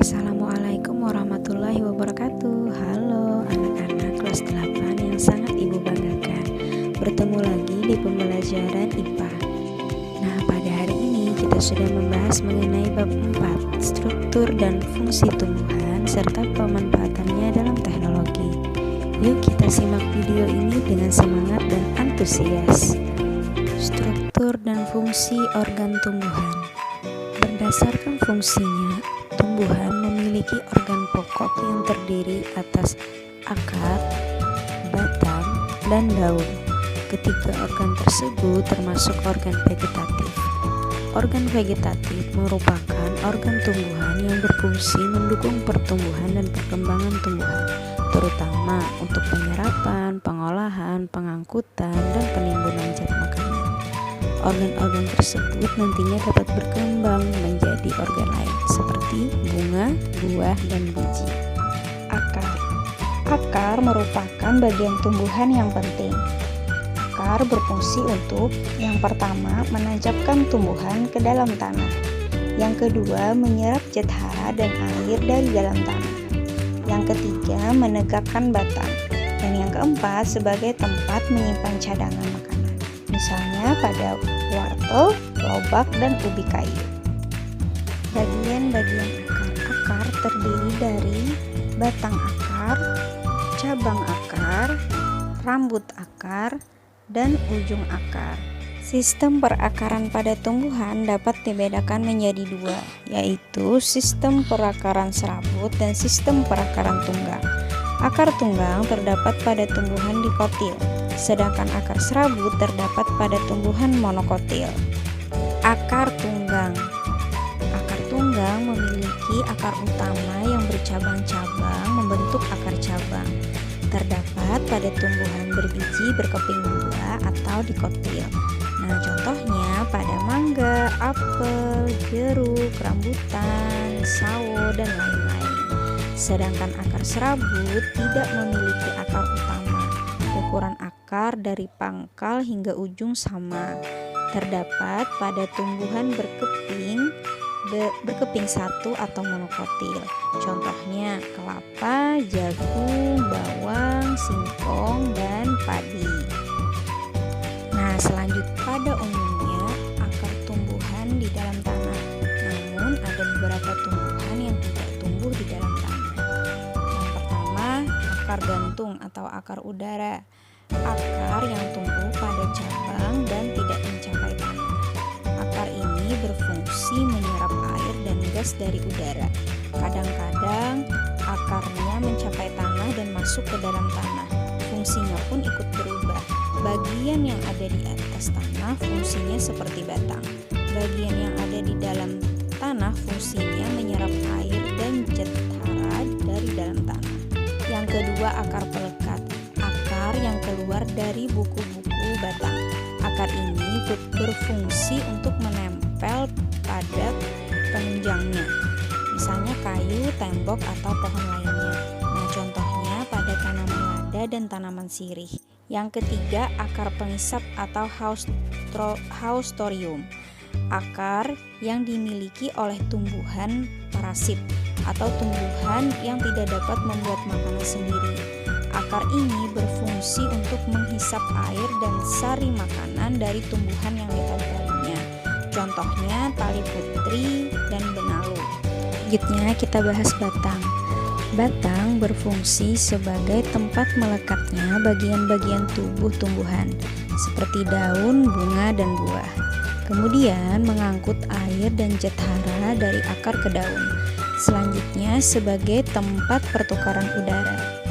Assalamualaikum warahmatullahi wabarakatuh. Halo anak-anak kelas 8 yang sangat ibu banggakan. Bertemu lagi di pembelajaran IPA. Nah, pada hari ini kita sudah membahas mengenai bab 4, struktur dan fungsi tumbuhan serta pemanfaatannya dalam teknologi. Yuk kita simak video ini dengan semangat dan antusias. Struktur dan fungsi organ tumbuhan. Berdasarkan fungsinya, tumbuhan memiliki organ pokok yang terdiri atas akar, batang, dan daun. Ketiga organ tersebut termasuk organ vegetatif. Organ vegetatif merupakan organ tumbuhan yang berfungsi mendukung pertumbuhan dan perkembangan tumbuhan, terutama untuk penyerapan, pengolahan, pengangkutan, dan penimbunan zat makanan. Organ-organ tersebut nantinya dapat berkembang menjadi organ lain seperti bunga, buah, dan biji. Akar merupakan bagian tumbuhan yang penting. Akar berfungsi untuk yang pertama menanjapkan tumbuhan ke dalam tanah, yang kedua menyerap zat hara dan air dari dalam tanah, yang ketiga menegakkan batang, dan yang keempat sebagai tempat menyimpan cadangan makanan. Misalnya pada wortel, lobak, dan ubi kayu. Bagian-bagian akar terdiri dari batang akar, cabang akar, rambut akar, dan ujung akar. Sistem perakaran pada tumbuhan dapat dibedakan menjadi dua, yaitu sistem perakaran serabut dan sistem perakaran tunggang. Akar tunggang terdapat pada tumbuhan dikotil, sedangkan akar serabut terdapat pada tumbuhan monokotil. Akar tunggang memiliki akar utama yang bercabang-cabang membentuk akar cabang. Terdapat pada tumbuhan berbiji berkeping dua atau dikotil. Nah, contohnya pada mangga, apel, jeruk, rambutan, sawo, dan lain-lain. Sedangkan akar serabut tidak memiliki akar utama. Ukuran akar dari pangkal hingga ujung sama. Terdapat pada tumbuhan berkeping satu atau monokotil. Contohnya kelapa, jagung, bawang, singkong, dan padi. Nah, selanjutnya pada umumnya akar tumbuhan di dalam tanah. Namun ada beberapa tumbuhan yang tidak tumbuh di dalam tanah. Yang pertama, akar gantung atau akar udara. Akar yang tumbuh pada cabang dan tidak mencapai tanah. Akar ini berfungsi menyerap air dan gas dari udara. Kadang-kadang akarnya mencapai tanah dan masuk ke dalam tanah. Fungsinya pun ikut berubah. Bagian yang ada di atas tanah fungsinya seperti batang. Bagian yang ada di dalam tanah fungsinya menyerap air dan zat hara dari dalam tanah. Yang kedua, akar pelekat. Akar yang keluar dari buku-buku batang. Akar ini berfungsi untuk menempel pada penunjangnya, misalnya kayu, tembok, atau pohon lainnya. Nah, contohnya pada tanaman lada dan tanaman sirih. Yang ketiga, akar pengisap atau haustorium. Akar yang dimiliki oleh tumbuhan parasit atau tumbuhan yang tidak dapat membuat makanan sendiri. Akar ini berfungsi untuk menghisap air dan sari makanan dari tumbuhan yang ditempelinya. Contohnya tali putri dan benalu. Selanjutnya kita bahas batang. Batang berfungsi sebagai tempat melekatnya bagian-bagian tubuh tumbuhan seperti daun, bunga, dan buah. Kemudian mengangkut air dan zat hara dari akar ke daun. Selanjutnya sebagai tempat pertukaran udara.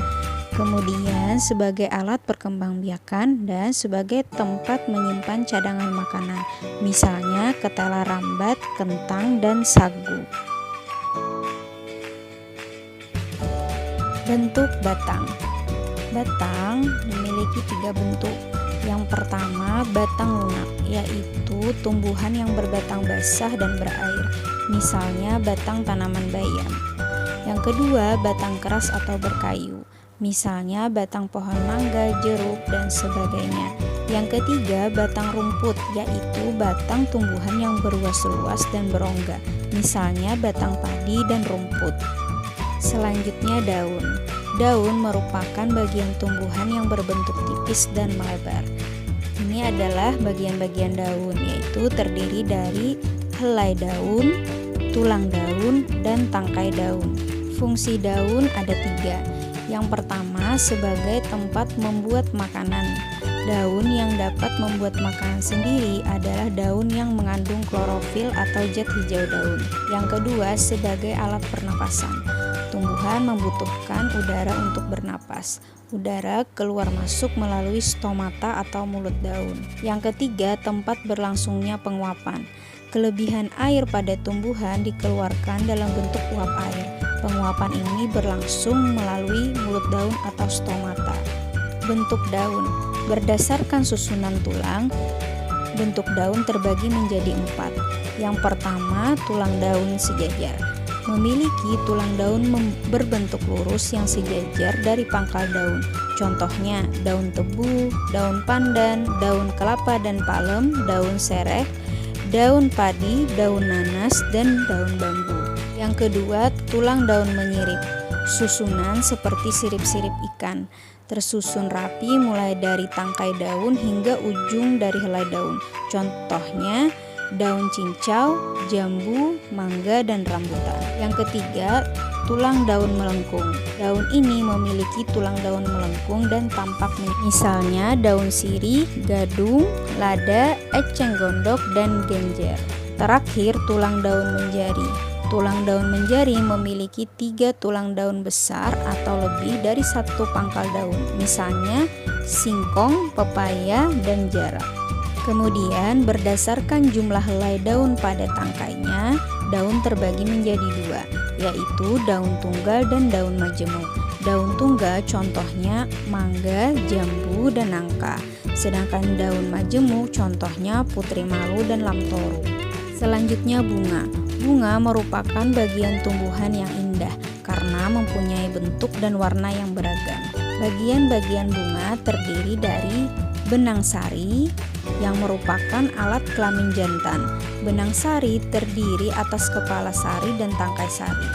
Kemudian sebagai alat perkembangbiakan dan sebagai tempat menyimpan cadangan makanan, misalnya ketela rambat, kentang, dan sagu. Bentuk batang. Batang memiliki 3 bentuk. Yang pertama, batang lunak, yaitu tumbuhan yang berbatang basah dan berair, misalnya batang tanaman bayam. Yang kedua, batang keras atau berkayu, misalnya batang pohon mangga, jeruk, dan sebagainya. Yang ketiga, batang rumput, yaitu batang tumbuhan yang berluas-luas dan berongga, misalnya batang padi dan rumput. Selanjutnya daun. Daun merupakan bagian tumbuhan yang berbentuk tipis dan melebar. Ini adalah bagian-bagian daun, yaitu terdiri dari helai daun, tulang daun, dan tangkai daun. Fungsi daun ada 3. Yang pertama, sebagai tempat membuat makanan. Daun yang dapat membuat makanan sendiri adalah daun yang mengandung klorofil atau zat hijau daun. Yang kedua, sebagai alat pernapasan. Tumbuhan membutuhkan udara untuk bernapas. Udara keluar masuk melalui stomata atau mulut daun. Yang ketiga, tempat berlangsungnya penguapan. Kelebihan air pada tumbuhan dikeluarkan dalam bentuk uap air. Penguapan ini berlangsung melalui mulut daun atau stomata. Bentuk daun. Berdasarkan susunan tulang, bentuk daun terbagi menjadi 4. Yang pertama, tulang daun sejajar. Memiliki tulang daun berbentuk lurus yang sejajar dari pangkal daun. Contohnya, daun tebu, daun pandan, daun kelapa dan palem, daun sereh, daun padi, daun nanas, dan daun bambu. Yang kedua, tulang daun menyirip. Susunan seperti sirip-sirip ikan, tersusun rapi mulai dari tangkai daun hingga ujung dari helai daun. Contohnya, daun cincau, jambu, mangga, dan rambutan. Yang ketiga, tulang daun melengkung. Daun ini memiliki tulang daun melengkung dan tampak misalnya daun sirih, gadung, lada, eceng gondok, dan genjer. Terakhir, tulang daun menjari. Tulang daun menjari memiliki 3 tulang daun besar atau lebih dari 1 pangkal daun, misalnya singkong, pepaya, dan jarak. Kemudian berdasarkan jumlah helai daun pada tangkainya, daun terbagi menjadi 2, yaitu daun tunggal dan daun majemuk. Daun tunggal contohnya mangga, jambu, dan nangka. Sedangkan daun majemuk contohnya putri malu dan lamtoru. Selanjutnya bunga. Bunga merupakan bagian tumbuhan yang indah karena mempunyai bentuk dan warna yang beragam. Bagian-bagian bunga terdiri dari benang sari yang merupakan alat kelamin jantan. Benang sari terdiri atas kepala sari dan tangkai sari.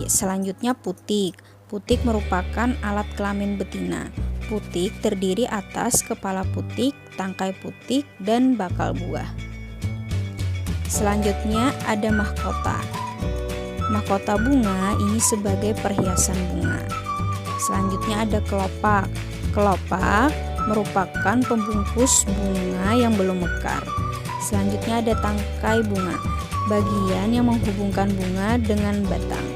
Selanjutnya putik. Putik merupakan alat kelamin betina. Putik terdiri atas kepala putik, tangkai putik, dan bakal buah. Selanjutnya ada mahkota. Mahkota bunga ini sebagai perhiasan bunga. Selanjutnya ada kelopak. Kelopak merupakan pembungkus bunga yang belum mekar. Selanjutnya ada tangkai bunga, bagian yang menghubungkan bunga dengan batang.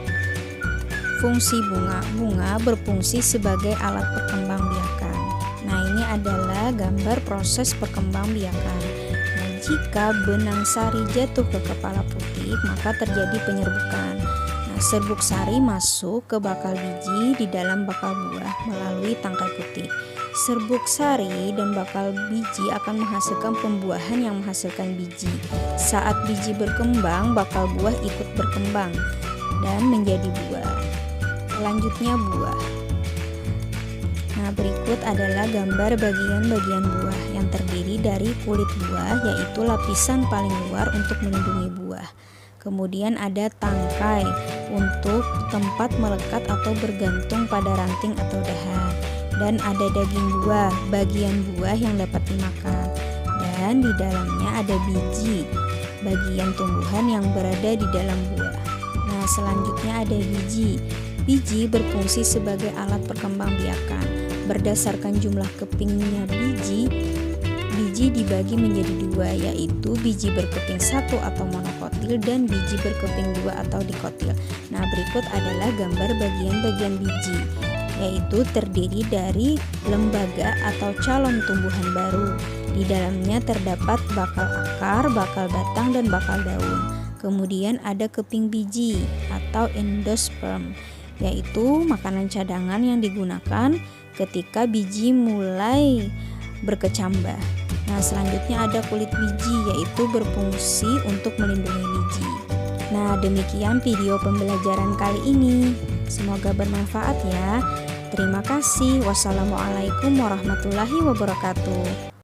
Fungsi bunga. Bunga berfungsi sebagai alat perkembangbiakan. Nah, ini adalah gambar proses perkembangbiakan. Jika benang sari jatuh ke kepala putik, maka terjadi penyerbukan. Nah, serbuk sari masuk ke bakal biji di dalam bakal buah melalui tangkai putik. Serbuk sari dan bakal biji akan menghasilkan pembuahan yang menghasilkan biji. Saat biji berkembang, bakal buah ikut berkembang dan menjadi buah. Selanjutnya buah. Nah, berikut adalah gambar bagian-bagian buah yang terdiri dari kulit buah, yaitu lapisan paling luar untuk melindungi buah. Kemudian ada tangkai untuk tempat melekat atau bergantung pada ranting atau dahan. Dan ada daging buah, bagian buah yang dapat dimakan. Dan di dalamnya ada biji, bagian tumbuhan yang berada di dalam buah. Nah, selanjutnya ada biji. Biji berfungsi sebagai alat perkembangbiakan. Berdasarkan jumlah kepingnya biji dibagi menjadi 2, yaitu biji berkeping 1 atau monokotil dan biji berkeping 2 atau dikotil. Nah, berikut adalah gambar bagian-bagian biji, yaitu terdiri dari lembaga atau calon tumbuhan baru. Di dalamnya terdapat bakal akar, bakal batang, dan bakal daun. Kemudian ada keping biji atau endosperm, yaitu makanan cadangan yang digunakan ketika biji mulai berkecambah. Nah, selanjutnya ada kulit biji, yaitu berfungsi untuk melindungi biji. Nah, demikian video pembelajaran kali ini. Semoga bermanfaat ya. Terima kasih. Wassalamualaikum warahmatullahi wabarakatuh.